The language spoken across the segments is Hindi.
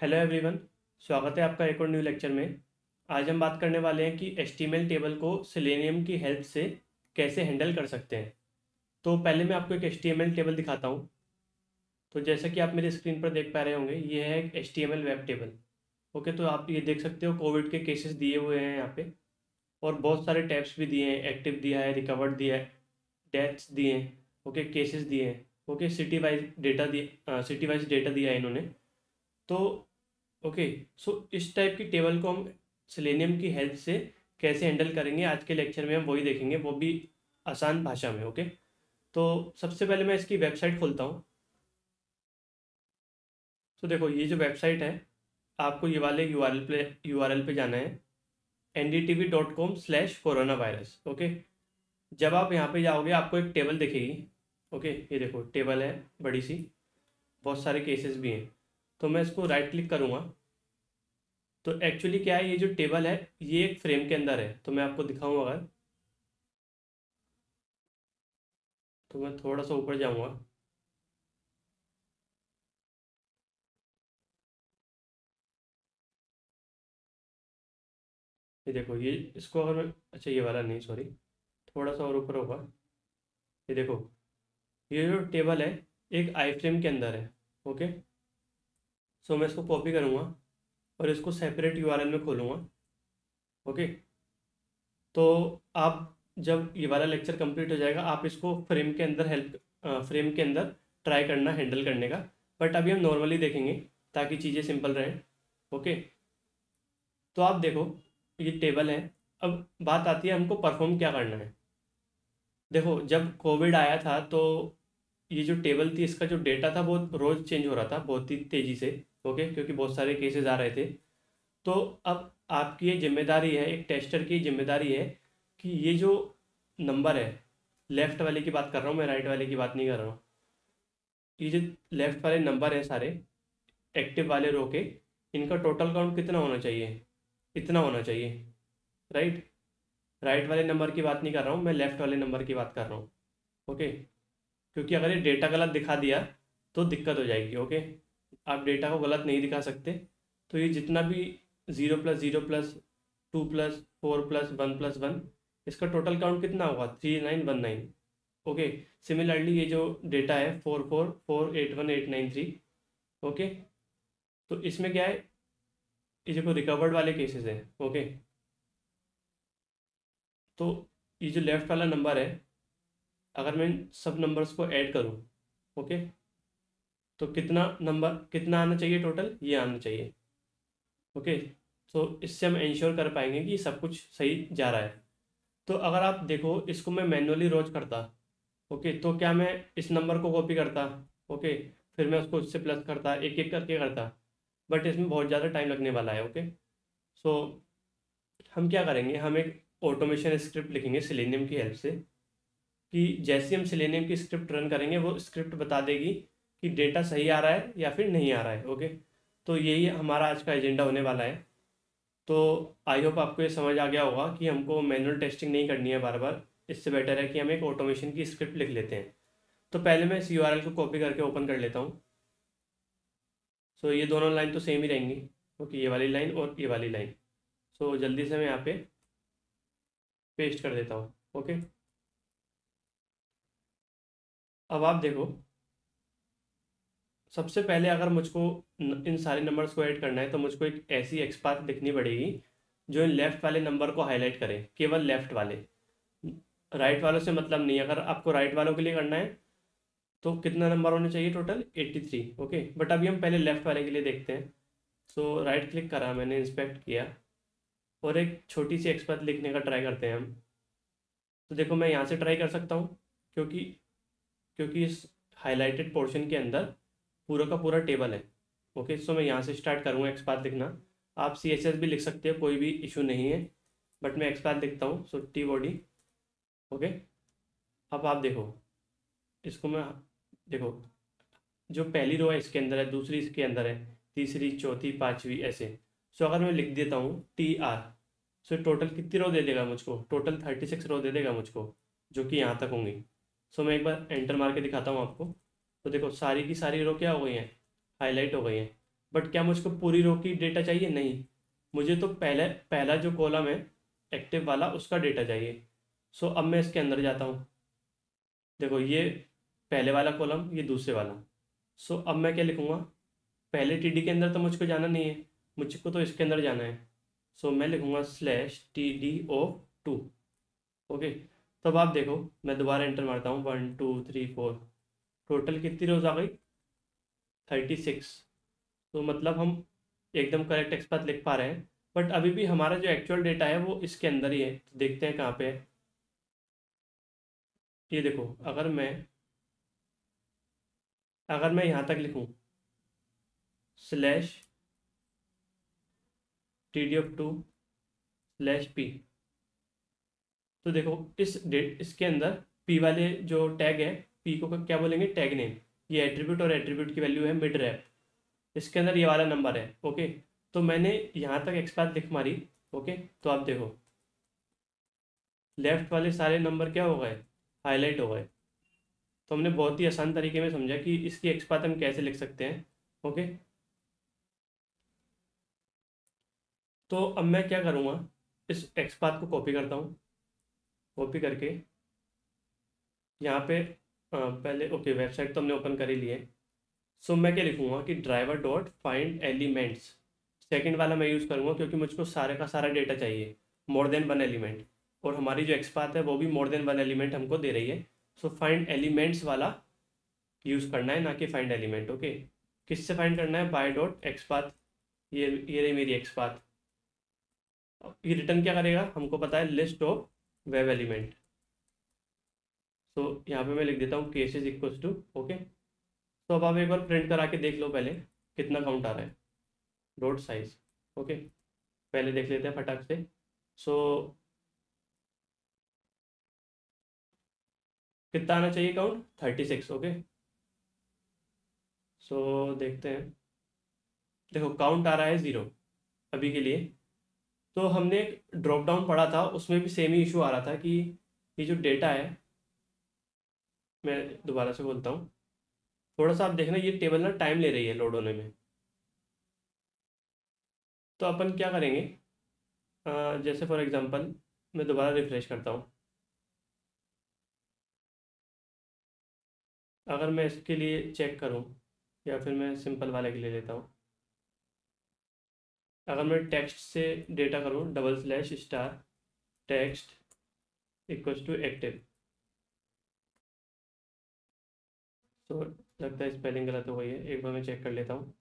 Hello everyone. स्वागत है आपका एक और न्यू लेक्चर में। आज हम बात करने वाले हैं कि एचटीएमएल टेबल को सेलेनियम की हेल्प से कैसे हैंडल कर सकते हैं। तो पहले मैं आपको एक एचटीएमएल टेबल दिखाता हूँ। तो जैसा कि आप मेरी स्क्रीन पर देख पा रहे होंगे, ये है एक एचटीएमएल वेब टेबल। ओके, तो आप ये देख सकते हो कोविड के केसेस दिए हुए हैं यहाँ पे, और बहुत सारे टैब्स भी दिए हैं। एक्टिव दिया है, रिकवर्ड दिया है, डेथ्स दिए हैं, ओके, केसेस दिए हैं, ओके, सिटी वाइज डेटा दिया है इन्होंने। तो ओके, सो इस टाइप की टेबल को हम सेलेनियम की हेल्प से कैसे हैंडल करेंगे, आज के लेक्चर में हम वही देखेंगे, वो भी आसान भाषा में। ओके, तो सबसे पहले मैं इसकी वेबसाइट खोलता हूँ। तो देखो, ये जो वेबसाइट है, आपको ये वाले यूआरएल पे जाना है, ndtv.com/coronavirus। ओके, जब आप यहाँ पे जाओगे आपको एक टेबल दिखेगी। ओके, ये देखो टेबल है बड़ी सी, बहुत सारे केसेस भी हैं। तो मैं इसको राइट क्लिक करूँगा। तो एक्चुअली क्या है, ये जो टेबल है ये एक फ्रेम के अंदर है। तो मैं आपको दिखाऊं अगर, तो मैं थोड़ा सा ऊपर जाऊंगा। ये देखो, ये इसको अगर मैं, अच्छा ये वाला नहीं, सॉरी, थोड़ा सा और ऊपर होगा। ये देखो, ये जो टेबल है एक आई फ्रेम के अंदर है। ओके, सो मैं इसको कॉपी करूँगा और इसको सेपरेट यूआरएल में खोलूँगा। ओके, तो आप जब ये वाला लेक्चर कंप्लीट हो जाएगा, आप इसको फ्रेम के अंदर ट्राई करना हैंडल करने का। बट अभी हम नॉर्मली देखेंगे ताकि चीज़ें सिंपल रहें। ओके, तो आप देखो, ये टेबल है। अब बात आती है हमको परफॉर्म क्या करना है। देखो, जब कोविड आया था तो ये जो टेबल थी, इसका जो डेटा था वो रोज़ चेंज हो रहा था बहुत ही तेज़ी से। ओके, क्योंकि बहुत सारे केसेस आ रहे थे। तो अब आपकी ये जिम्मेदारी है, एक टेस्टर की जिम्मेदारी है कि ये जो नंबर है, लेफ़्ट वाले की बात कर रहा हूँ मैं, राइट वाले की बात नहीं कर रहा हूँ। ये जो लेफ़्ट वाले नंबर हैं सारे, एक्टिव वाले रो के, इनका टोटल काउंट कितना होना चाहिए, इतना होना चाहिए। राइट, राइट वाले नंबर की बात नहीं कर रहा हूँ मैं, लेफ़्ट वाले नंबर की बात कर रहा हूँ। ओके, क्योंकि अगर ये डेटा गलत दिखा दिया तो दिक्कत हो जाएगी। ओके, आप डेटा को गलत नहीं दिखा सकते। तो ये जितना भी 0+0+2+4+1+1, इसका टोटल काउंट कितना होगा, 3919। ओके, सिमिलरली ये जो डेटा है 44481893। ओके, तो इसमें क्या है, ये जो रिकवर्ड वाले केसेस हैं। ओके, तो ये जो लेफ़्ट वाला नंबर है, अगर मैं इन सब नंबर्स को ऐड करूँ, ओके, तो कितना आना चाहिए, टोटल ये आना चाहिए। ओके, तो इससे हम इंश्योर कर पाएंगे कि सब कुछ सही जा रहा है। तो अगर आप देखो, इसको मैं मैनुअली रोज करता, ओके, तो क्या मैं इस नंबर को कॉपी करता, ओके, फिर मैं उसको उससे प्लस करता, एक एक करके करता, बट इसमें बहुत ज़्यादा टाइम लगने वाला है। ओके, सो हम क्या करेंगे, हम एक ऑटोमेशन स्क्रिप्ट लिखेंगे सेलेनियम की हेल्प से, कि जैसे हम सेलेनियम की स्क्रिप्ट रन करेंगे वो स्क्रिप्ट बता देगी कि डेटा सही आ रहा है या फिर नहीं आ रहा है। ओके, तो यही हमारा आज का एजेंडा होने वाला है। तो आई होप आपको ये समझ आ गया होगा कि हमको मैनुअल टेस्टिंग नहीं करनी है बार बार। इससे बेटर है कि हम एक ऑटोमेशन की स्क्रिप्ट लिख लेते हैं। तो पहले मैं इस यूआरएल को कॉपी करके ओपन कर लेता हूँ। सो ये दोनों लाइन तो सेम ही रहेंगी। ओके, ये वाली लाइन और ये वाली लाइन। सो जल्दी से मैं यहाँ पे पेस्ट कर देता हूँ। ओके, अब आप देखो, सबसे पहले अगर मुझको इन सारे नंबर्स को ऐड करना है तो मुझको एक ऐसी एक्सपाथ लिखनी पड़ेगी जो इन लेफ़्ट वाले नंबर को हाईलाइट करे, केवल लेफ़्ट वाले। राइट वालों से मतलब नहीं। अगर आपको राइट वालों के लिए करना है तो कितना नंबर होने चाहिए, टोटल 83। ओके, बट अभी हम पहले लेफ़्ट वाले के लिए देखते हैं। सो राइट क्लिक करा मैंने, इंस्पेक्ट किया, और एक छोटी सी एक्सपाथ लिखने का ट्राई करते हैं हम। तो देखो, मैं यहाँ से ट्राई कर सकता हूँ, क्योंकि क्योंकि इस हाईलाइटेड पोर्शन के अंदर पूरा का पूरा टेबल है। ओके, सो मैं यहाँ से स्टार्ट करूँगा एक्सपाथ लिखना। आप CSS भी लिख सकते हो, कोई भी इशू नहीं है, बट मैं एक्सपाथ लिखता हूँ। So T body. ओके, अब आप देखो, इसको मैं, देखो, जो पहली रो है इसके अंदर है, दूसरी इसके अंदर है, तीसरी, चौथी, पांचवी, ऐसे। सो अगर मैं लिख देता हूँ TR, सो टोटल कितनी रो दे देगा मुझको, टोटल 36 रो दे देगा मुझको, जो कि यहाँ तक होंगी। सो मैं एक बार एंटर मार के दिखाता हूँ आपको। तो देखो, सारी की सारी रो क्या हो गई हैं, हाईलाइट हो गई हैं। बट क्या मुझको पूरी रो की डेटा चाहिए? नहीं, मुझे तो पहले पहला जो कॉलम है एक्टिव वाला उसका डेटा चाहिए। सो अब मैं इसके अंदर जाता हूँ। देखो ये पहले वाला कॉलम, ये दूसरे वाला। सो अब मैं क्या लिखूँगा? पहले टी डी के अंदर तो मुझको जाना नहीं है, मुझको तो इसके अंदर जाना है। सो मैं लिखूँगा slash t d o 2। Okay, तो अब आप देखो, मैं दोबारा एंटर मारता हूँ, 1 2 3 4, टोटल कितनी रोज आ गई? 36। तो मतलब हम एकदम करेक्ट एक्सपाथ लिख पा रहे हैं, बट अभी भी हमारा जो एक्चुअल डेटा है वो इसके अंदर ही है। तो देखते हैं कहाँ पे है। ये देखो, अगर मैं यहाँ तक लिखूँ slash t D of 2 slash P, तो देखो इसके अंदर पी वाले जो टैग है, पी को क्या बोलेंगे? Tag name. ये एट्रीब्यूट और एट्रीब्यूट की वैल्यू है मिड रैप, इसके अंदर ये वाला नंबर है। ओके, तो मैंने यहाँ तक एक्सपाथ लिख मारी। ओके, तो आप देखो लेफ्ट वाले सारे नंबर क्या हो गए? हाईलाइट हो गए। तो हमने बहुत ही आसान तरीके में समझा कि इसकी एक्सपाथ हम कैसे लिख सकते हैं। ओके, तो अब मैं क्या करूँगा, इस एक्सपाथ को कॉपी करता हूँ। कॉपी करके यहाँ पे पहले ओके, वेबसाइट तो हमने ओपन कर ही लिए। सो मैं क्या लिखूँगा कि driver dot find elements, second वाला मैं यूज़ करूँगा क्योंकि मुझको सारे का सारा डेटा चाहिए, मोर देन वन एलिमेंट। और हमारी जो एक्सपाथ है वो भी मोर देन वन एलिमेंट हमको दे रही है। सो फाइंड एलिमेंट्स वाला यूज़ करना है, ना कि फाइंड एलिमेंट। ओके, किससे फाइंड करना है? By dot xpath. ये रही मेरी एक्सपाथ। ये रिटर्न क्या करेगा? हमको पता है, लिस्ट ऑफ वेब एलिमेंट। तो यहाँ पे मैं लिख देता हूँ केसेस इक्वल्स टू। ओके, तो अब आप एक बार प्रिंट करा के देख लो पहले कितना काउंट आ रहा है, डॉट साइज। ओके, पहले देख लेते हैं फटाक से। सो कितना आना चाहिए काउंट? 36। ओके, सो देखते हैं। देखो काउंट आ रहा है 0 अभी के लिए। तो हमने एक ड्रॉप डाउन पढ़ा था, उसमें भी सेम ही इशू आ रहा था कि ये जो डेटा है, मैं दोबारा से बोलता हूँ, थोड़ा सा आप देखना, ये टेबल ना टाइम ले रही है लोड होने में। तो अपन क्या करेंगे, जैसे फॉर एग्जांपल मैं दोबारा रिफ्रेश करता हूँ। अगर मैं इसके लिए चेक करूँ, या फिर मैं सिंपल वाले के लिए लेता हूँ। अगर मैं टेक्स्ट से डेटा करूँ, double slash star text equals to active, तो लगता है स्पेलिंग गलत हो गई है, एक बार मैं चेक कर लेता हूँ।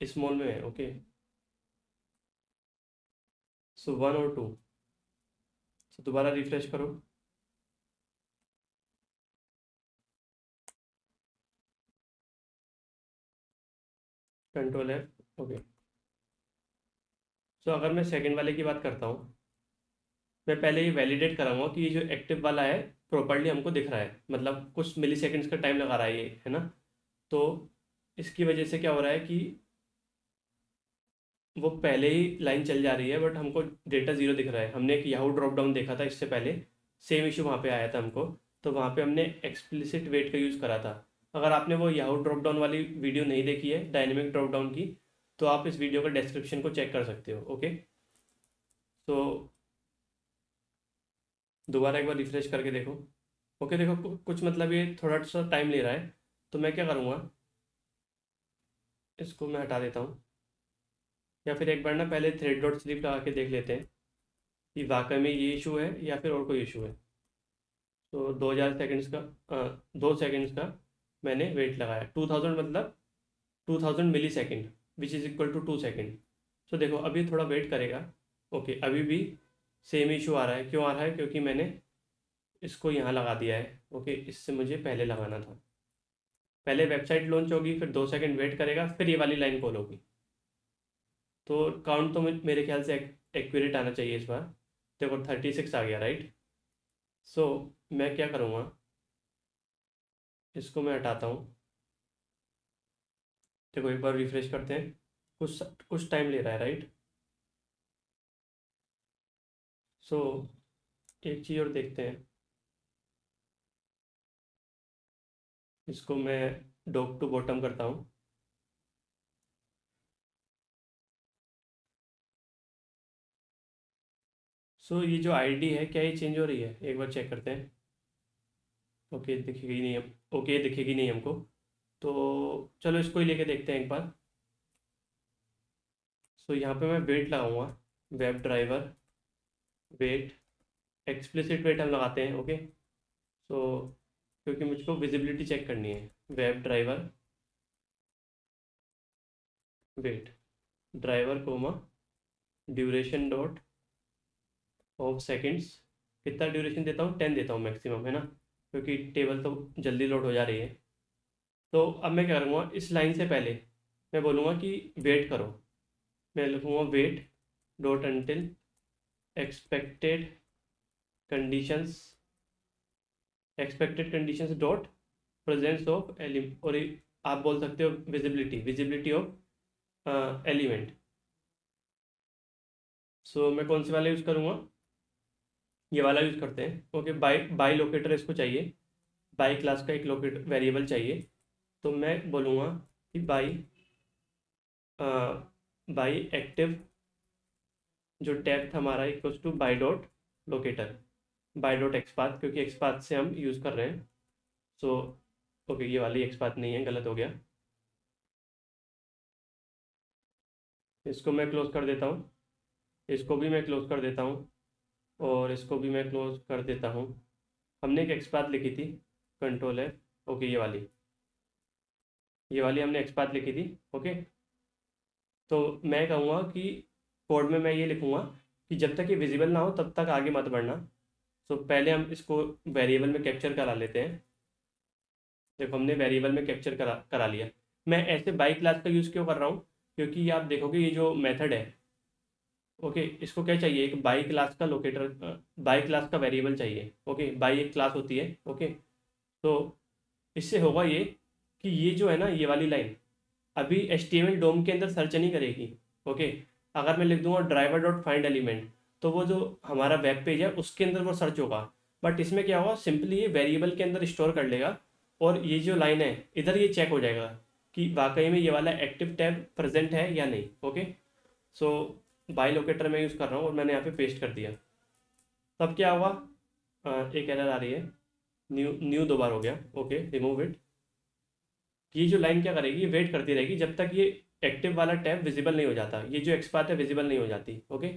स्मॉल में है। ओके, सो 1 और 2। सो दोबारा रिफ्रेश करो। Control F। ओके, सो अगर मैं सेकंड वाले की बात करता हूँ, मैं पहले ये वैलिडेट कराऊंगा कि ये जो एक्टिव वाला है प्रॉपर्ली हमको दिख रहा है, मतलब कुछ मिली सेकेंड्स का टाइम लगा रहा है ये, है ना। तो इसकी वजह से क्या हो रहा है कि वो पहले ही लाइन चल जा रही है, बट हमको डेटा ज़ीरो दिख रहा है। हमने एक याहू ड्रॉप डाउन देखा था इससे पहले, सेम इशू वहाँ पे आया था हमको। तो वहाँ पे हमने एक्सप्लिसिट वेट का यूज़ करा था। अगर आपने वो याहू ड्रॉप डाउन वाली वीडियो नहीं देखी है, डायनेमिक ड्रॉप डाउन की, तो आप इस वीडियो का डिस्क्रिप्शन को चेक कर सकते हो। ओके, तो दोबारा एक बार रिफ्रेश करके देखो। ओके, देखो कुछ मतलब ये थोड़ा सा टाइम ले रहा है। तो मैं क्या करूँगा, इसको मैं हटा देता हूँ, या फिर एक बार ना पहले थ्रेड डॉट स्लीप लगा के देख लेते हैं कि वाकई में ये इशू है या फिर और कोई इशू है। तो 2000 सेकेंड्स का 2 सेकेंड्स का मैंने वेट लगाया, 2000 मतलब 2000 millisecond, which is equal to 2 second. तो देखो अभी थोड़ा वेट करेगा। ओके, अभी भी सेम इशू आ रहा है। क्यों आ रहा है? क्योंकि मैंने इसको यहाँ लगा दिया है। ओके, इससे मुझे पहले लगाना था। पहले वेबसाइट लॉन्च होगी, फिर 2 सेकेंड वेट करेगा, फिर ये वाली लाइन कॉल होगी। तो काउंट तो मेरे ख्याल से एक्यूरेट आना चाहिए इस बार। देखो 36 आ गया, राइट। सो मैं क्या करूँगा, इसको मैं हटाता हूँ। देखो एक बार रिफ्रेश करते हैं, कुछ कुछ टाइम ले रहा है, राइट। सो एक चीज़ और देखते हैं, इसको मैं डॉग टू बॉटम करता हूँ। सो ये जो आईडी है क्या ये चेंज हो रही है, एक बार चेक करते हैं। ओके दिखेगी नहीं हम, ओके दिखेगी नहीं हमको, तो चलो इसको ही लेके देखते हैं एक बार। सो यहाँ पे मैं वेट लगाऊंगा, web driver wait, explicit wait हम लगाते हैं। ओके सो क्योंकि मुझको विजिबिलिटी चेक करनी है, web driver wait, driver comma duration dot of seconds, कितना ड्यूरेशन देता हूँ, 10 देता हूँ मैक्सिमम, है ना, क्योंकि टेबल तो जल्दी लोड हो जा रही है। तो अब मैं क्या करूँगा, इस लाइन से पहले मैं बोलूँगा कि वेट करो, मैं लिखूँगा wait dot until expected conditions, expected conditions dot presence of elem, और आप बोल सकते हो visibility, visibility of element. So मैं कौन से वाला यूज़ करूँगा, ये वाला यूज़ करते हैं। ओके बाई बाई लोकेटर इसको चाहिए, बाई क्लास का एक लोकेटर वेरिएबल चाहिए। तो मैं बोलूँगा कि बाई एक्टिव जो टैब था हमारा equals two by dot locator, by dot XPath, क्योंकि एक्सपाथ से हम यूज़ कर रहे हैं। सो ओके ये वाली एक्सपाथ नहीं है, गलत हो गया, इसको मैं क्लोज कर देता हूँ, इसको भी मैं क्लोज कर देता हूँ, और इसको भी मैं क्लोज कर देता हूँ। हमने एक एक्सपाथ लिखी थी, कंट्रोल है, ओके ये वाली हमने एक्सपाथ लिखी थी। ओके तो मैं कहूँगा कि कोड में मैं ये लिखूँगा कि जब तक ये विजिबल ना हो तब तक आगे मत बढ़ना। तो पहले हम इसको वेरिएबल में कैप्चर करा लेते हैं। देखो हमने वेरिएबल में कैप्चर करा करा लिया। मैं ऐसे बाई क्लास का यूज़ क्यों कर रहा हूँ, क्योंकि ये आप देखोगे ये जो मेथड है, ओके इसको क्या चाहिए, एक बाई क्लास का लोकेटर, बाई क्लास का वेरिएबल चाहिए। ओके बाई एक क्लास होती है। ओके तो इससे होगा ये कि ये जो है ना ये वाली लाइन अभी HTML डोम के अंदर सर्च नहीं करेगी। ओके अगर मैं लिख दूंगा ड्राइवर डॉट फाइंड एलिमेंट, तो वो जो हमारा वेब पेज है उसके अंदर वो सर्च होगा। बट इसमें क्या होगा, सिंपली ये वेरिएबल के अंदर स्टोर कर लेगा, और ये जो लाइन है इधर ये चेक हो जाएगा कि वाकई में ये वाला एक्टिव टैब प्रेजेंट है या नहीं। ओके सो बाई लोकेटर मैं यूज़ कर रहा हूँ और मैंने यहाँ पे पेस्ट कर दिया। तब क्या हुआ, एक एरर आ रही है, न्यू न्यू दो बार हो गया। Okay remove it. ये जो लाइन क्या करेगी, वेट करती रहेगी जब तक ये एक्टिव वाला टैब विजिबल नहीं हो जाता, ये जो एक्सपाथ है विजिबल नहीं हो जाती। ओके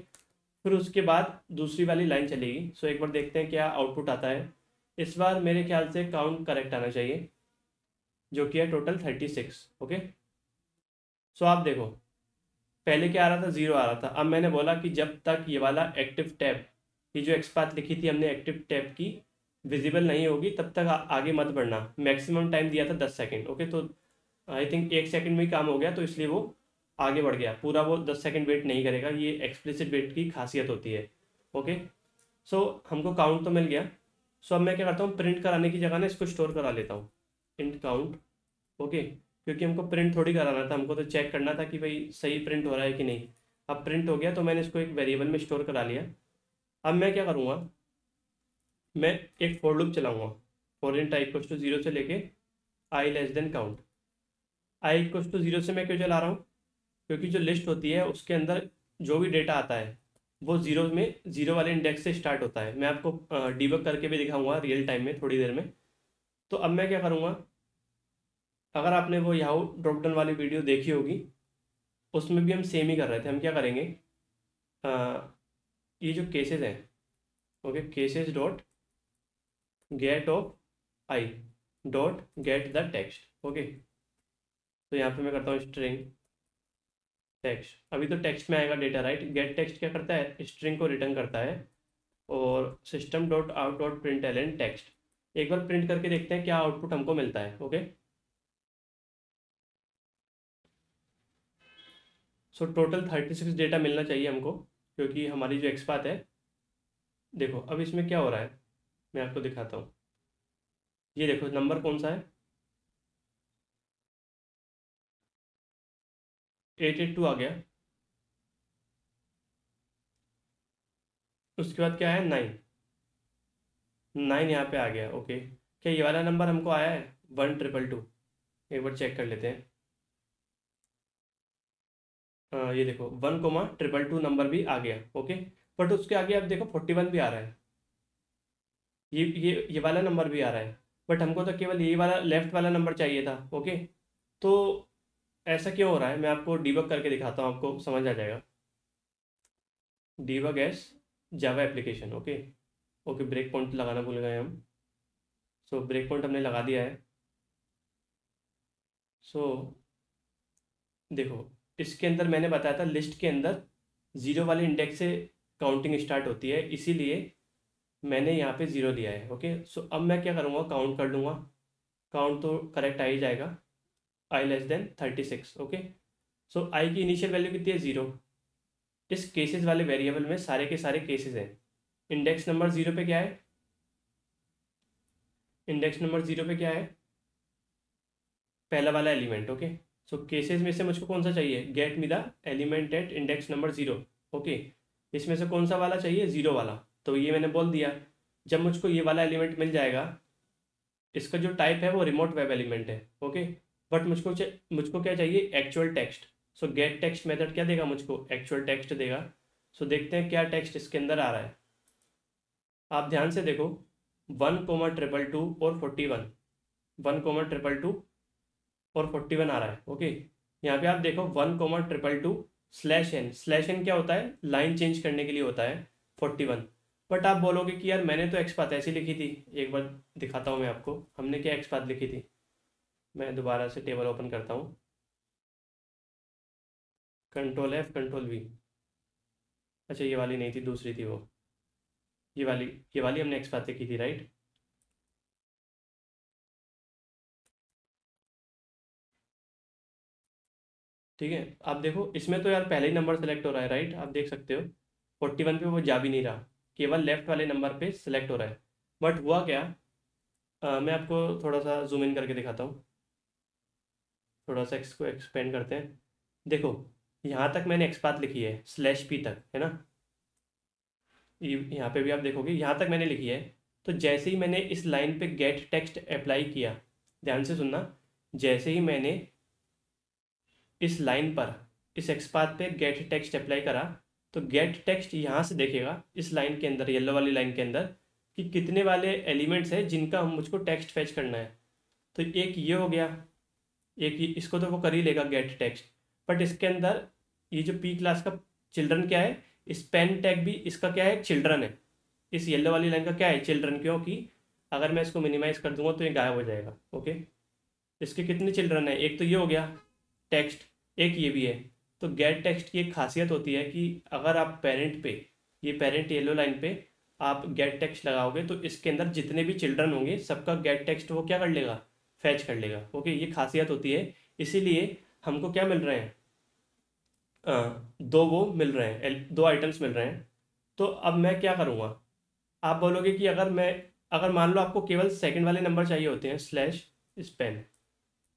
फिर उसके बाद दूसरी वाली लाइन चलेगी। सो एक बार देखते हैं क्या आउटपुट आता है। इस बार मेरे ख्याल से काउंट करेक्ट आना चाहिए, जो कि है टोटल 36। ओके सो आप देखो पहले क्या आ रहा था, 0 आ रहा था। अब मैंने बोला कि जब तक ये वाला एक्टिव टैब, ये जो एक्सपाथ लिखी थी हमने एक्टिव टैब की, विजिबल नहीं होगी तब तक आगे मत बढ़ना। मैक्सिमम टाइम दिया था 10 सेकेंड। ओके तो आई थिंक 1 सेकेंड में ही काम हो गया, तो इसलिए वो आगे बढ़ गया, पूरा वो 10 सेकेंड वेट नहीं करेगा। ये एक्सप्लिसिट वेट की खासियत होती है। ओके सो हमको काउंट तो मिल गया। सो अब मैं क्या करता हूँ, प्रिंट कराने की जगह ना इसको स्टोर करा लेता हूँ, इंट काउंट। ओके क्योंकि हमको प्रिंट थोड़ी कराना था, हमको तो चेक करना था कि भाई सही प्रिंट हो रहा है कि नहीं। अब प्रिंट हो गया तो मैंने इसको एक वेरिएबल में स्टोर करा लिया। अब मैं क्या करूँगा, मैं एक फॉर लूप चलाऊँगा, for in type equals to 0 से लेके i less than count. I equals to 0 से मैं क्यों चला रहा हूँ, क्योंकि जो लिस्ट होती है उसके अंदर जो भी डेटा आता है वो जीरो में, जीरो वाले इंडेक्स से स्टार्ट होता है। मैं आपको डीबग करके भी दिखाऊंगा रियल टाइम में थोड़ी देर में। तो अब मैं क्या करूँगा, अगर आपने वो याहू ड्रॉप डाउन वाली वीडियो देखी होगी उसमें भी हम सेम ही कर रहे थे। हम क्या करेंगे, अ, ये जो केसेस हैं, okay cases dot gate of I dot get the text. Okay तो यहाँ पे मैं करता हूँ स्ट्रिंग टेक्स्ट, अभी तो टेक्स्ट में आएगा डेटा राइट। गेट टेक्स्ट क्या करता है, स्ट्रिंग को रिटर्न करता है। और system dot out dot print L text, एक बार प्रिंट करके देखते हैं क्या आउटपुट हमको मिलता है। ओके सो टोटल 36 डेटा मिलना चाहिए हमको, क्योंकि हमारी जो एक्सपाथ है, देखो अब इसमें क्या हो रहा है मैं आपको दिखाता हूँ। ये देखो नंबर कौन सा है, 882 आ गया। उसके बाद क्या है, 9, 9 यहाँ पे आ गया। ओके क्या ये वाला नंबर हमको आया है, 1222, एक बार चेक कर लेते हैं। ये देखो 1,222 नंबर भी आ गया। ओके बट उसके आगे आप देखो 41 भी आ रहा है, ये वाला नंबर भी आ रहा है, बट हमको तो केवल ये वाला लेफ्ट वाला नंबर चाहिए था। ओके, तो ऐसा क्यों हो रहा है, मैं आपको डीबग करके दिखाता हूँ, आपको समझ आ जाएगा। Debug as Java application. Okay, okay, break point लगाना भूल गए हम। सो ब्रेक पॉइंट हमने लगा दिया है। सो देखो, इसके अंदर मैंने बताया था लिस्ट के अंदर ज़ीरो वाले इंडेक्स से काउंटिंग स्टार्ट होती है, इसीलिए मैंने यहाँ पे ज़ीरो लिया है। ओके, सो अब मैं क्या करूँगा, काउंट कर लूँगा। काउंट तो करेक्ट आ ही जाएगा, आई लेस देन 36। ओके, सो आई की इनिशियल वैल्यू कितनी है, ज़ीरो। इस केसेस वाले वेरिएबल में सारे के सारे केसेस हैं। इंडेक्स नंबर ज़ीरो पे क्या है, इंडेक्स नंबर ज़ीरो पे क्या है, पहला वाला एलिमेंट। ओके, सो केसेस में से मुझको कौन सा चाहिए, get me the element at index number zero. Okay, इसमें से कौन सा वाला चाहिए, ज़ीरो वाला, तो ये मैंने बोल दिया। जब मुझको ये वाला एलिमेंट मिल जाएगा, इसका जो टाइप है वो रिमोट वेब एलिमेंट है। ओके, बट मुझको क्या चाहिए, एक्चुअल टेक्स्ट। सो गेट टेक्स्ट मेथड क्या देगा, मुझको एक्चुअल टेक्स्ट देगा। सो देखते हैं क्या टेक्स्ट इसके अंदर आ रहा है। आप ध्यान से देखो, 1,222 और 41, 1,222 और 41 आ रहा है। ओके, यहाँ पे आप देखो 1,222 स्लैश एन क्या होता है, लाइन चेंज करने के लिए होता है 41। बट आप बोलोगे कि यार मैंने तो एक्स पाथ ऐसी लिखी थी, एक बार दिखाता हूँ मैं आपको हमने क्या एक्स पाथ लिखी थी। मैं दोबारा से टेबल ओपन करता हूँ, कंट्रोल एफ कंट्रोल वी। अच्छा, ये वाली नहीं थी, दूसरी थी वो, ये वाली हमने एक्स पाथ लिखी थी, राइट। ठीक है, आप देखो इसमें तो यार पहले ही नंबर सेलेक्ट हो रहा है, राइट, आप देख सकते हो 41 पे वो जा भी नहीं रहा, केवल लेफ्ट वाले नंबर पे सेलेक्ट हो रहा है। बट हुआ क्या, मैं आपको थोड़ा सा जूम इन करके दिखाता हूँ, थोड़ा सा इसको एक्सपेंड करते हैं। देखो, यहाँ तक मैंने एक्सपाथ लिखी है, स्लैश पी तक है ना, यहाँ पे भी आप देखोगे यहाँ तक मैंने लिखी है। तो जैसे ही मैंने इस लाइन पे गेट टेक्स्ट अप्लाई किया, ध्यान से सुनना, जैसे ही मैंने इस लाइन पर, इस एक्सपाथ पे गेट टेक्स्ट अप्लाई करा, तो गेट टेक्स्ट यहाँ से देखेगा इस लाइन के अंदर, येलो वाली लाइन के अंदर, कि कितने वाले एलिमेंट्स हैं जिनका हम मुझको टेक्स्ट फैच करना है। तो एक ये हो गया, एक इसको तो वो कर ही लेगा गेट टेक्स्ट, बट इसके अंदर ये जो पी क्लास का चिल्ड्रन क्या है, इस पेन टैग भी इसका क्या है, चिल्ड्रन है। इस येलो वाली लाइन का क्या है, चिल्ड्रन, क्योंकि अगर मैं इसको मिनिमाइज कर दूंगा तो ये गायब हो जाएगा। ओके, इसके कितने चिल्ड्रन है, एक तो ये हो गया टेक्स्ट, एक ये भी है। तो गेट टेक्स्ट की एक खासियत होती है कि अगर आप पेरेंट पे, ये पेरेंट येलो लाइन पे आप गेट टेक्स्ट लगाओगे, तो इसके अंदर जितने भी चिल्ड्रन होंगे सबका गेट टेक्स्ट वो क्या कर लेगा, फैच कर लेगा। ओके, ये खासियत होती है, इसीलिए हमको क्या मिल रहे हैं, दो वो मिल रहे हैं, दो आइटम्स मिल रहे हैं। तो अब मैं क्या करूँगा, आप बोलोगे कि अगर मान लो आपको केवल सेकंड वाले नंबर चाहिए होते हैं, स्लैश स्पेन।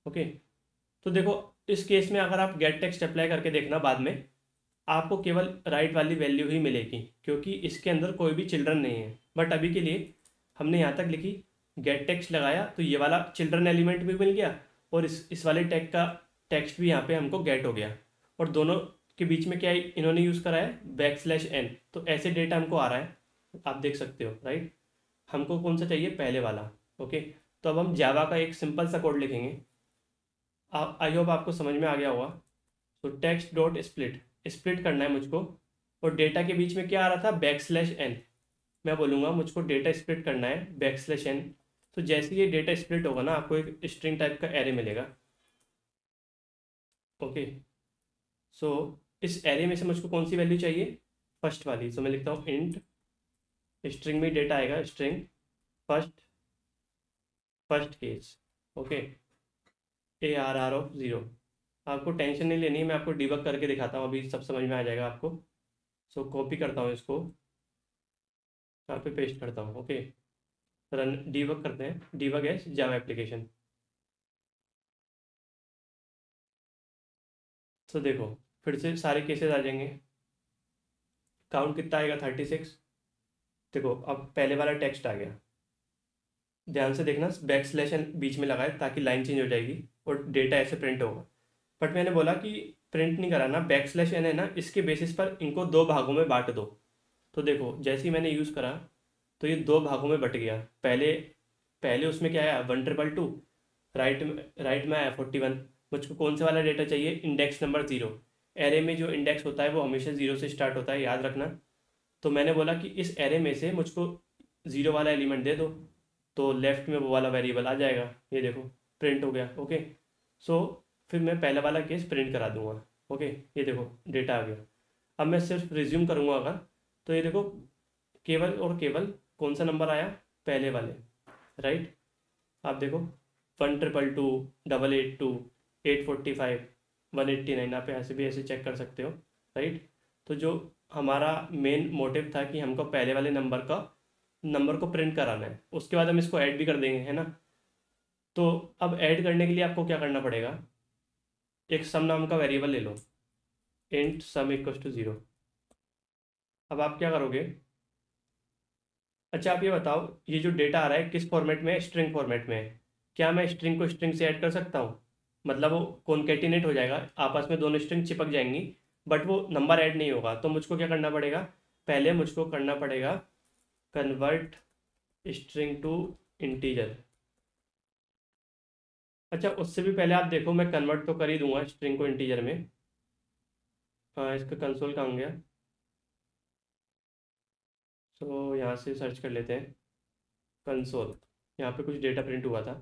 ओके, तो देखो इस केस में अगर आप गेट टेक्स्ट अप्लाई करके देखना बाद में, आपको केवल राइट वाली वैल्यू ही मिलेगी, क्योंकि इसके अंदर कोई भी चिल्ड्रन नहीं है। बट अभी के लिए हमने यहाँ तक लिखी, गेट टेक्स्ट लगाया तो ये वाला चिल्ड्रन एलिमेंट भी मिल गया, और इस वाले टैग का टेक्स्ट भी यहाँ पे हमको गेट हो गया, और दोनों के बीच में क्या इन्होंने यूज़ करा है, _n। तो ऐसे डेटा हमको आ रहा है, आप देख सकते हो, राइट। हमको कौन सा चाहिए, पहले वाला। ओके, तो अब हम जावा का एक सिंपल सा कोड लिखेंगे, आप आई होप आपको समझ में आ गया होगा। तो टेक्स्ट डॉट स्प्लिट, स्प्लिट करना है मुझको, और डेटा के बीच में क्या आ रहा था, _n। मैं बोलूँगा मुझको डेटा स्प्लिट करना है _n। तो जैसे ये डेटा स्प्लिट होगा ना, आपको एक स्ट्रिंग टाइप का एरे मिलेगा। ओके, सो इस एरे में से मुझको कौन सी वैल्यू चाहिए, फर्स्ट वाली। तो मैं लिखता हूँ इंट, स्ट्रिंग में डेटा आएगा, string first case. Okay, ARR of 0। आपको टेंशन नहीं लेनी है, मैं आपको डिबग करके दिखाता हूँ, अभी सब समझ में आ जाएगा आपको। सो कॉपी करता हूँ इसको, यहाँ पे पेस्ट करता हूँ। ओके, रन डिबग करते हैं, डिबग एज जावा एप्लीकेशन। तो देखो फिर से सारे केसेस आ जाएंगे, काउंट कितना आएगा, 36। देखो अब पहले वाला टेक्स्ट आ गया, ध्यान से देखना, _n बीच में लगाए ताकि लाइन चेंज हो जाएगी और डेटा ऐसे प्रिंट होगा। बट मैंने बोला कि प्रिंट नहीं कराना, _n है ना, इसके बेसिस पर इनको दो भागों में बांट दो। तो देखो जैसे ही मैंने यूज़ करा तो ये दो भागों में बट गया। पहले पहले उसमें क्या आया 1,2,2, राइट में आया 41। मुझको कौन से वाला डेटा चाहिए, इंडेक्स नंबर 0। एरे में जो इंडेक्स होता है वो हमेशा 0 से स्टार्ट होता है, याद रखना। तो मैंने बोला कि इस एरे में से मुझको 0 वाला एलिमेंट दे दो, तो लेफ्ट में वो वाला वेरिएबल आ जाएगा। ये देखो प्रिंट हो गया। ओके, सो फिर मैं पहला वाला केस प्रिंट करा दूंगा। ओके, ये देखो डेटा आ गया। अब मैं सिर्फ रिज्यूम करूँगा अगर, तो ये देखो केवल और केवल कौन सा नंबर आया, पहले वाले, राइट। आप देखो 1,2,2, 882, 845, 189, आप ऐसे भी ऐसे चेक कर सकते हो, राइट। तो जो हमारा मेन मोटिव था कि हमको पहले वाले नंबर को प्रिंट कराना है, उसके बाद हम इसको ऐड भी कर देंगे, है ना। तो अब ऐड करने के लिए आपको क्या करना पड़ेगा, एक सम नाम का वेरिएबल ले लो, इंट सम इक्वल टू 0। अब आप क्या करोगे, अच्छा आप ये बताओ ये जो डेटा आ रहा है किस फॉर्मेट में है, स्ट्रिंग फॉर्मेट में है। क्या मैं स्ट्रिंग को स्ट्रिंग से ऐड कर सकता हूँ, मतलब वो कॉन्केटिनेट हो जाएगा, आपस में दोनों स्ट्रिंग चिपक जाएंगी, बट वो नंबर ऐड नहीं होगा। तो मुझको क्या करना पड़ेगा, पहले मुझको करना पड़ेगा कन्वर्ट स्ट्रिंग टू इंटीजर। अच्छा उससे भी पहले आप देखो, मैं कन्वर्ट तो कर ही दूंगा स्ट्रिंग को इंटीजर में। हाँ, इसका कंसोल कहाँ गया, तो यहाँ से सर्च कर लेते हैं कंसोल। यहाँ पे कुछ डेटा प्रिंट हुआ था।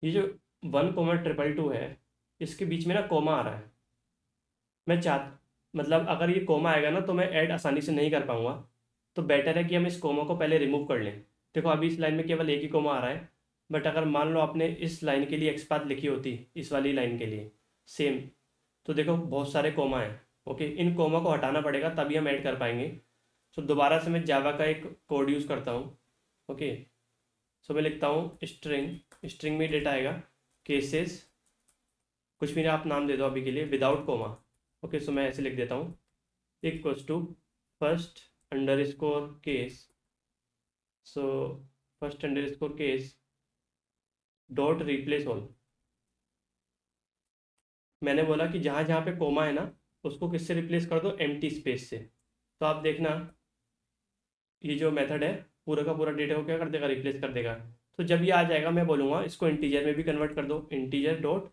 ये जो 1,2,2 है, इसके बीच में ना कोमा आ रहा है। मैं चाह मतलब अगर ये कोमा आएगा ना तो मैं ऐड आसानी से नहीं कर पाऊंगा। तो बेटर है कि हम इस कोमा को पहले रिमूव कर लें। देखो अभी इस लाइन में केवल एक ही कोमा आ रहा है, बट अगर मान लो आपने इस लाइन के लिए एक्सपाथ लिखी होती, इस वाली लाइन के लिए सेम, तो देखो बहुत सारे कोमा हैं। ओके, इन कोमा को हटाना पड़ेगा तभी हम ऐड कर पाएंगे। तो दोबारा से मैं जावा का एक कोड यूज़ करता हूँ। ओके, सो मैं लिखता हूँ स्ट्रिंग, स्ट्रिंग में डेटा आएगा केसेस, कुछ भी आप नाम दे दो अभी के लिए, विदाउट कोमा। ओके, सो मैं ऐसे लिख देता हूँ equals to first under score case, so first under score case dot replace all. मैंने बोला कि जहाँ जहाँ पे कोमा है ना उसको किससे रिप्लेस कर दो, एम्प्टी स्पेस से। तो आप देखना ये जो मेथड है पूरा का पूरा डेटा को क्या कर देगा, रिप्लेस कर देगा। तो जब ये आ जाएगा मैं बोलूँगा इसको इंटीजर में भी कन्वर्ट कर दो, इंटीजर डॉट,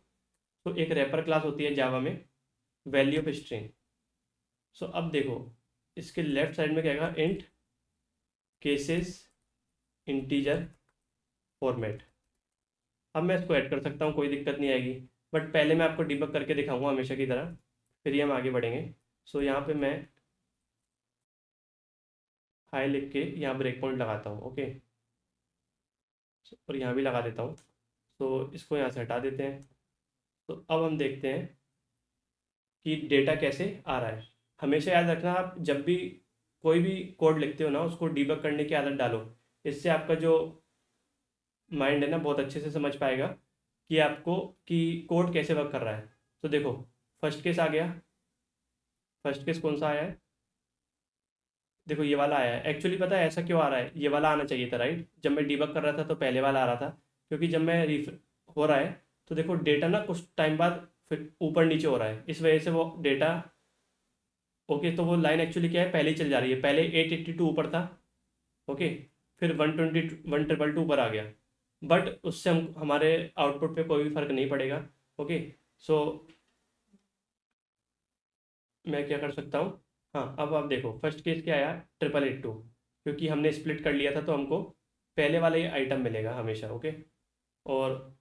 तो एक रैपर क्लास होती है जावा में, वैल्यू ऑफ स्ट्रिंग। सो अब देखो इसके लेफ्ट साइड में क्या आएगा, इंट केसेस इंटीजर फॉर्मेट। अब मैं इसको ऐड कर सकता हूँ, कोई दिक्कत नहीं आएगी, बट पहले मैं आपको डिबग करके दिखाऊंगा हमेशा की तरह, फिर ही हम आगे बढ़ेंगे। सो यहाँ पे मैं हाई लिख के यहाँ ब्रेक पॉइंट लगाता हूँ। ओके, और यहाँ भी लगा देता हूँ। तो इसको यहाँ से हटा देते हैं। तो अब हम देखते हैं कि डेटा कैसे आ रहा है। हमेशा याद रखना, आप जब भी कोई भी कोड लिखते हो ना उसको डीबग करने की आदत डालो। इससे आपका जो माइंड है ना बहुत अच्छे से समझ पाएगा कि आपको कि कोड कैसे वर्क कर रहा है। तो देखो फर्स्ट केस आ गया, फर्स्ट केस कौन सा आया है, देखो ये वाला आया है। एक्चुअली पता है ऐसा क्यों आ रहा है, ये वाला आना चाहिए था, राइट। जब मैं डीबग कर रहा था तो पहले वाला आ रहा था, क्योंकि जब मैं रिफ हो रहा है तो देखो डेटा ना कुछ टाइम बाद फिर ऊपर नीचे हो रहा है, इस वजह से वो डेटा। ओके, तो वो लाइन एक्चुअली क्या है, पहले ही चल जा रही है। पहले 882 ऊपर था, ओके, फिर 1,2,2 ऊपर आ गया, बट उससे हम हमारे आउटपुट पे कोई भी फर्क नहीं पड़ेगा। ओके, सो मैं क्या कर सकता हूँ, हाँ अब आप देखो फर्स्ट केस क्या आया, 8,882, क्योंकि हमने स्प्लिट कर लिया था तो हमको पहले वाला ही आइटम मिलेगा हमेशा। ओके, और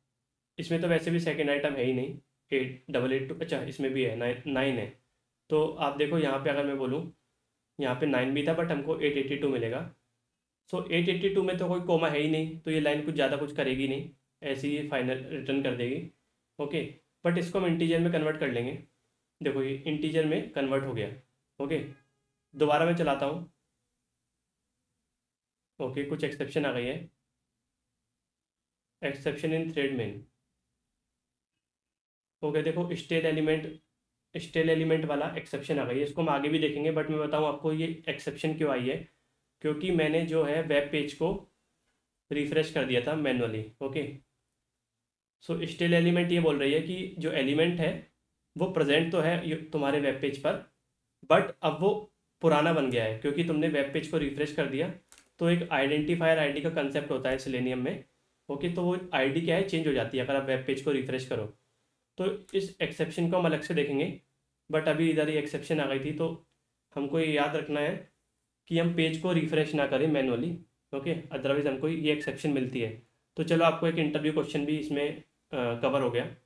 इसमें तो वैसे भी सेकंड आइटम है ही नहीं, 8,882, अच्छा इसमें भी है 9 है। तो आप देखो यहाँ पे अगर मैं बोलूँ, यहाँ पे 9 भी था बट हमको 882 मिलेगा। सो 882 में तो कोई कोमा है ही नहीं, तो ये लाइन कुछ ज़्यादा कुछ करेगी नहीं, ऐसे ही फाइनल रिटर्न कर देगी। ओके, बट इसको हम इंटीजर में कन्वर्ट कर लेंगे। देखो ये इंटीजर में कन्वर्ट हो गया। ओके, दोबारा मैं चलाता हूँ। ओके, कुछ एक्सेप्शन आ गई है, exception in thread main. Okay, देखो स्टेल एलिमेंट वाला एक्सेप्शन आ गई है, इसको हम आगे भी देखेंगे, बट मैं बताऊँ आपको ये एक्सेप्शन क्यों आई है, क्योंकि मैंने जो है वेब पेज को रिफ्रेश कर दिया था मैनुअली। ओके, सो स्टेल एलिमेंट ये बोल रही है कि जो एलिमेंट है वो प्रेजेंट तो है तुम्हारे वेब पेज पर, बट अब वो पुराना बन गया है, क्योंकि तुमने वेब पेज को रिफ्रेश कर दिया। तो एक आइडेंटिफायर आईडी का कंसेप्ट होता है सेलेनियम में। ओके, तो वो आईडी क्या है, चेंज हो जाती है अगर आप वेब पेज को रिफ्रेश करो। तो इस एक्सेप्शन को हम अलग से देखेंगे, बट अभी इधर ही एक्सेप्शन आ गई थी, तो हमको ये याद रखना है कि हम पेज को रिफ्रेश ना करें मैनुअली। ओके, अदरवाइज हमको ये एक्सेप्शन मिलती है। तो चलो, आपको एक इंटरव्यू क्वेश्चन भी इसमें कवर हो गया।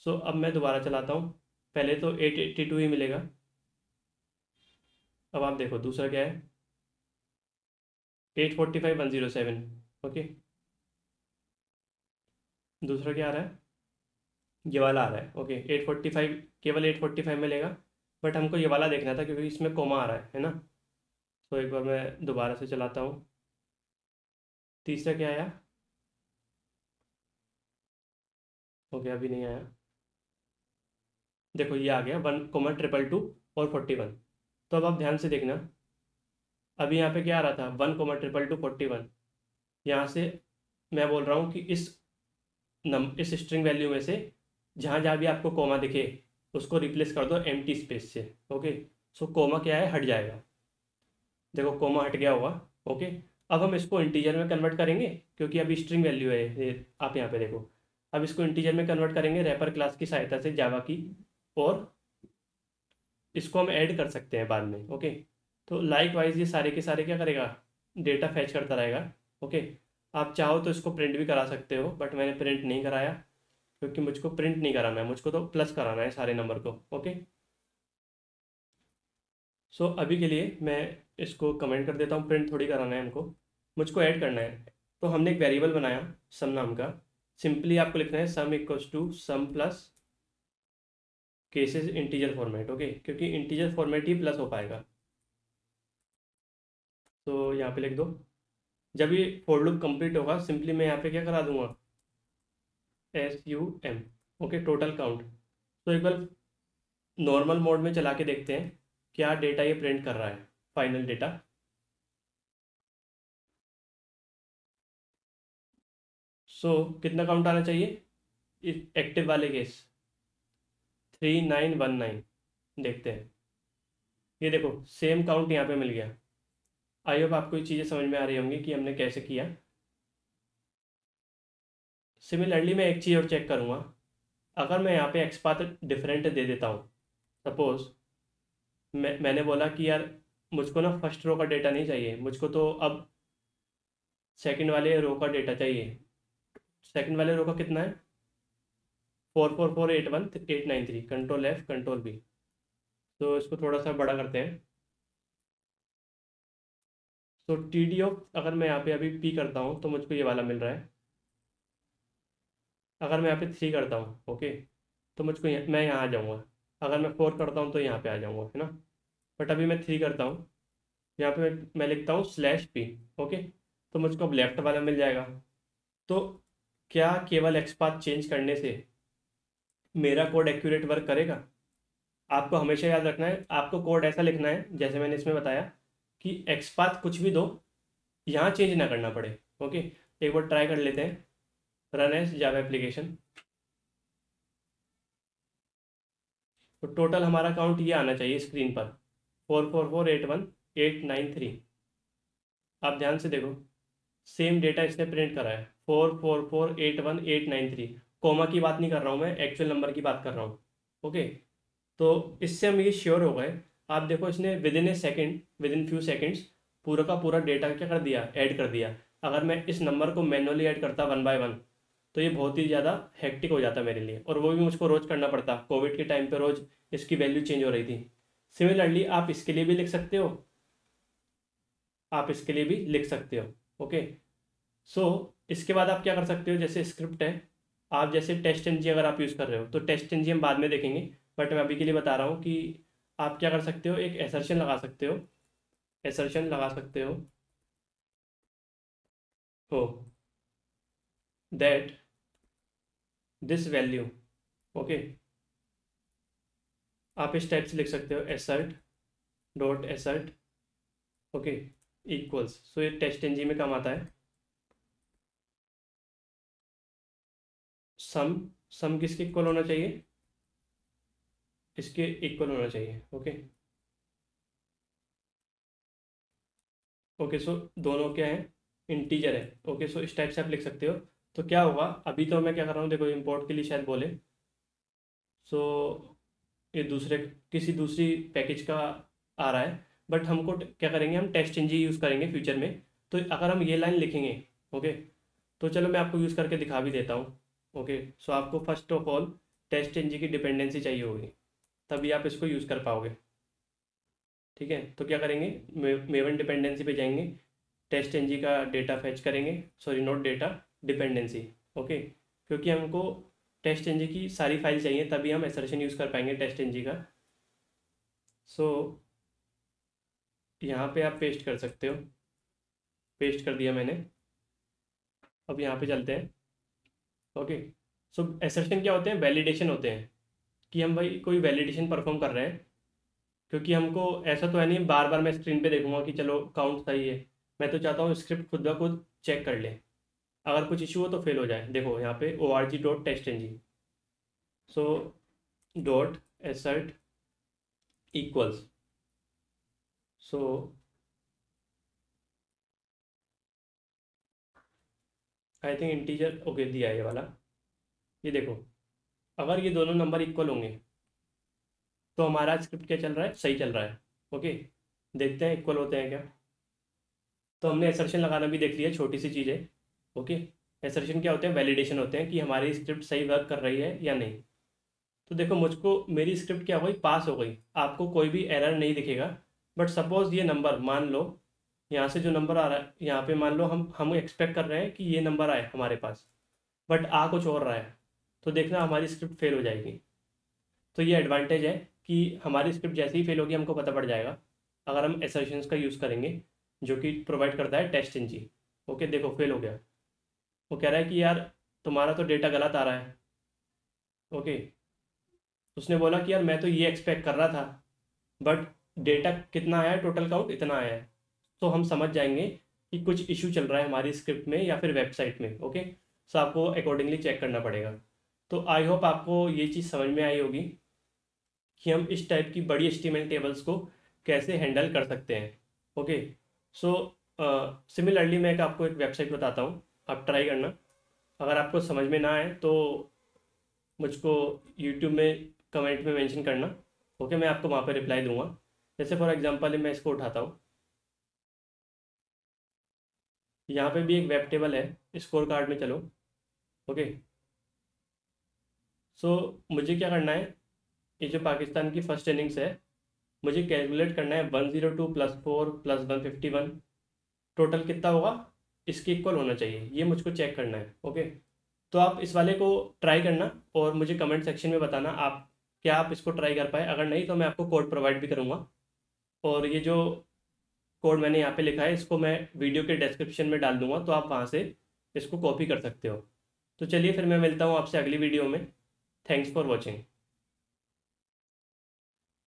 सो अब मैं दोबारा चलाता हूँ। पहले तो 882 ही मिलेगा। अब आप देखो दूसरा क्या है, 845,107। ओके, दूसरा क्या आ रहा है, ये वाला आ रहा है। ओके, 845, केवल 845 मिलेगा, बट हमको ये वाला देखना था क्योंकि इसमें कोमा आ रहा है ना। तो एक बार मैं दोबारा से चलाता हूँ। तीसरा क्या आया, ओके अभी नहीं आया। देखो ये आ गया 1,222 और 41। तो अब आप ध्यान से देखना, अभी यहाँ पे क्या आ रहा था, 1,222 41। यहाँ से मैं बोल रहा हूँ कि इस स्ट्रिंग वैल्यू में से जहाँ जहाँ भी आपको कोमा दिखे उसको रिप्लेस कर दो एम्प्टी स्पेस से। ओके, सो कोमा क्या है, हट जाएगा। देखो कोमा हट गया होगा। ओके, अब हम इसको इंटीजर में कन्वर्ट करेंगे, क्योंकि अभी स्ट्रिंग वैल्यू है ये, आप यहाँ पे देखो। अब इसको इंटीजर में कन्वर्ट करेंगे रैपर क्लास की सहायता से, जावा की। और इसको हम ऐड कर सकते हैं बाद में। ओके, तो लाइक वाइज ये सारे के सारे क्या करेगा, डेटा फैच करता रहेगा। ओके, आप चाहो तो इसको प्रिंट भी करा सकते हो, बट मैंने प्रिंट नहीं कराया, क्योंकि मुझको प्रिंट नहीं कराना है, मुझको तो प्लस कराना है सारे नंबर को। ओके, सो अभी के लिए मैं इसको कमेंट कर देता हूँ, प्रिंट थोड़ी कराना है हमको, मुझको ऐड करना है। तो हमने एक वेरिएबल बनाया सम नाम का। सिंपली आपको लिखना है sum equals to sum plus cases integer format. Okay, क्योंकि इंटीजर फॉर्मेट ही प्लस हो पाएगा। तो यहाँ पे लिख दो, जब ये फॉर लूप कंप्लीट होगा सिंपली मैं यहाँ पे क्या करा दूंगा, SUM। Okay, total count. तो एक बार नॉर्मल मोड में चला के देखते हैं क्या डेटा ये प्रिंट कर रहा है, फाइनल डेटा। सो कितना काउंट आना चाहिए एक्टिव वाले केस, 3919। देखते हैं, ये देखो सेम काउंट यहाँ पे मिल गया। आई होप आपको ये चीज़ें समझ में आ रही होंगी कि हमने कैसे किया। सिमिलरली मैं एक चीज़ और चेक करूँगा, अगर मैं यहाँ पे एक्सपाथ डिफरेंट दे देता हूँ। सपोज मैंने बोला कि यार मुझको ना फर्स्ट रो का डेटा नहीं चाहिए, मुझको तो अब सेकंड वाले रो का डेटा चाहिए। सेकंड वाले रो का कितना है, 44481,893। Control F control B। तो इसको थोड़ा सा बड़ा करते हैं। तो TD ऑफ, अगर मैं यहाँ पे अभी P करता हूँ तो मुझको ये वाला मिल रहा है। अगर मैं यहाँ पे 3 करता हूँ, ओके, तो मुझको मैं यहाँ आ जाऊँगा। अगर मैं 4 करता हूँ तो यहाँ पे आ जाऊँगा, है ना। बट अभी मैं 3 करता हूँ, यहाँ पे मैं लिखता हूँ /P। ओके, तो मुझको अब लेफ्ट वाला मिल जाएगा। तो क्या केवल एक्सपाथ चेंज करने से मेरा कोड एक्यूरेट वर्क करेगा? आपको हमेशा याद रखना है, आपको कोड ऐसा लिखना है जैसे मैंने इसमें बताया कि एक्सपाथ कुछ भी दो, यहाँ चेंज ना करना पड़े। ओके, एक बार ट्राई कर लेते हैं, रन एज जावा एप्लीकेशन। तो टोटल हमारा काउंट ये आना चाहिए स्क्रीन पर, 44481,893। आप ध्यान से देखो, सेम डेटा इसने प्रिंट करा है, 44481,893। कोमा की बात नहीं कर रहा हूँ मैं, एक्चुअल नंबर की बात कर रहा हूँ। ओके, तो इससे हम ये श्योर हो गए। आप देखो इसने with in A second, with in few seconds पूरा का पूरा डेटा क्या कर दिया, ऐड कर दिया। अगर मैं इस नंबर को मैनुअली ऐड करता 1 बाय 1 तो ये बहुत ही ज़्यादा हेक्टिक हो जाता मेरे लिए, और वो भी मुझको रोज़ करना पड़ता। कोविड के टाइम पे रोज़ इसकी वैल्यू चेंज हो रही थी। सिमिलरली आप इसके लिए भी लिख सकते हो, आप इसके लिए भी लिख सकते हो। ओके, सो इसके बाद आप क्या कर सकते हो, जैसे स्क्रिप्ट है, आप जैसे टेस्ट एनजी अगर आप यूज़ कर रहे हो तो टेस्ट एनजी हम बाद में देखेंगे, बट मैं अभी के लिए बता रहा हूँ कि आप क्या कर सकते हो, एक एसर्शन लगा सकते हो। एसर्शन लगा सकते हो दैट दिस वैल्यू। ओके, आप इस टाइप से लिख सकते हो, assert dot assert. Okay, equals, so ये टेस्ट एनजी में काम आता है। सम, सम किसके इक्वल होना चाहिए, इसके इक्वल होना चाहिए। ओके, ओके, सो दोनों क्या है, इंटीजर है। ओके, सो इस टाइप से आप लिख सकते हो। तो क्या होगा, अभी तो मैं क्या कर रहा हूँ, देखो इंपोर्ट के लिए शायद बोले, सो ये दूसरे किसी दूसरी पैकेज का आ रहा है, बट हमको क्या करेंगे, हम टेस्ट एनजी यूज़ करेंगे फ्यूचर में। तो अगर हम ये लाइन लिखेंगे, ओके, तो चलो मैं आपको यूज़ करके दिखा भी देता हूँ। ओके, सो आपको first of all TestNG की डिपेंडेंसी चाहिए होगी, तभी आप इसको यूज़ कर पाओगे। ठीक है, तो क्या करेंगे, मेवन डिपेंडेंसी पे जाएंगे, टेस्ट एनजी का डेटा फैच करेंगे, sorry not data, dependency. Okay, क्योंकि हमको टेस्ट एनजी की सारी फाइल चाहिए, तभी हम एसर्शन यूज़ कर पाएंगे टेस्ट एनजी का। सो यहाँ पे आप पेस्ट कर सकते हो, पेस्ट कर दिया मैंने। अब यहाँ पे चलते हैं। ओके, सो एसर्शन क्या होते हैं, वैलिडेशन होते हैं, कि हम भाई कोई वैलिडेशन परफॉर्म कर रहे हैं। क्योंकि हमको ऐसा तो है नहीं बार बार मैं स्क्रीन पे देखूंगा कि चलो काउंट सही है। मैं तो चाहता हूँ स्क्रिप्ट खुद ब खुद चेक कर ले, अगर कुछ इशू हो तो फेल हो जाए। देखो यहाँ पे org.testng, so dot एसर्ट equals, so I think integer, okay दिया है ये वाला। ये देखो, अगर ये दोनों नंबर इक्वल होंगे तो हमारा स्क्रिप्ट क्या चल रहा है, सही चल रहा है। ओके, देखते हैं इक्वल होते हैं क्या। तो हमने एसर्शन लगाना भी देख लिया, छोटी सी चीज़ है। ओके, एसर्शन क्या होते हैं, वैलिडेशन होते हैं कि हमारी स्क्रिप्ट सही वर्क कर रही है या नहीं। तो देखो मुझको मेरी स्क्रिप्ट क्या हो गई, पास हो गई, आपको कोई भी एरर नहीं दिखेगा। बट सपोज़ ये नंबर, मान लो यहाँ से जो नंबर आ रहा है, यहाँ पे मान लो हम एक्सपेक्ट कर रहे हैं कि ये नंबर आए हमारे पास, बट आ कुछ और रहा है, तो देखना हमारी स्क्रिप्ट फेल हो जाएगी। तो ये एडवांटेज है कि हमारी स्क्रिप्ट जैसे ही फेल होगी हमको पता पड़ जाएगा, अगर हम एसर्शंस का यूज़ करेंगे, जो कि प्रोवाइड करता है टेस्ट इंजी। ओके, देखो फेल हो गया, वो कह रहा है कि यार तुम्हारा तो डेटा गलत आ रहा है। ओके, उसने बोला कि यार मैं तो ये एक्सपेक्ट कर रहा था, बट डेटा कितना आया है, टोटल काउंट इतना आया है। तो हम समझ जाएंगे कि कुछ इशू चल रहा है हमारी स्क्रिप्ट में या फिर वेबसाइट में। ओके, सो आपको अकॉर्डिंगली चेक करना पड़ेगा। तो आई होप आपको ये चीज़ समझ में आई होगी कि हम इस टाइप की बड़ी एचटीएमएल टेबल्स को कैसे हैंडल कर सकते हैं। ओके, सो सिमिलरली मैं आपको एक वेबसाइट बताता हूँ, आप ट्राई करना। अगर आपको समझ में ना आए तो मुझको यूट्यूब में कमेंट में मेंशन करना। ओके, मैं आपको वहाँ पे रिप्लाई दूंगा। जैसे फॉर एग्जांपल मैं इसको उठाता हूँ, यहाँ पे भी एक वेब टेबल है, स्कोर कार्ड में चलो। ओके, सो मुझे क्या करना है, ये जो पाकिस्तान की फर्स्ट इनिंग्स है, मुझे कैलकुलेट करना है 102 + 4 + 151 टोटल कितना होगा, इसके इक्वल होना चाहिए, ये मुझको चेक करना है। ओके, तो आप इस वाले को ट्राई करना और मुझे कमेंट सेक्शन में बताना आप क्या आप इसको ट्राई कर पाए। अगर नहीं तो मैं आपको कोड प्रोवाइड भी करूँगा, और ये जो कोड मैंने यहाँ पे लिखा है इसको मैं वीडियो के डिस्क्रिप्शन में डाल दूंगा, तो आप वहाँ से इसको कॉपी कर सकते हो। तो चलिए फिर मैं मिलता हूँ आपसे अगली वीडियो में। Thanks for watching.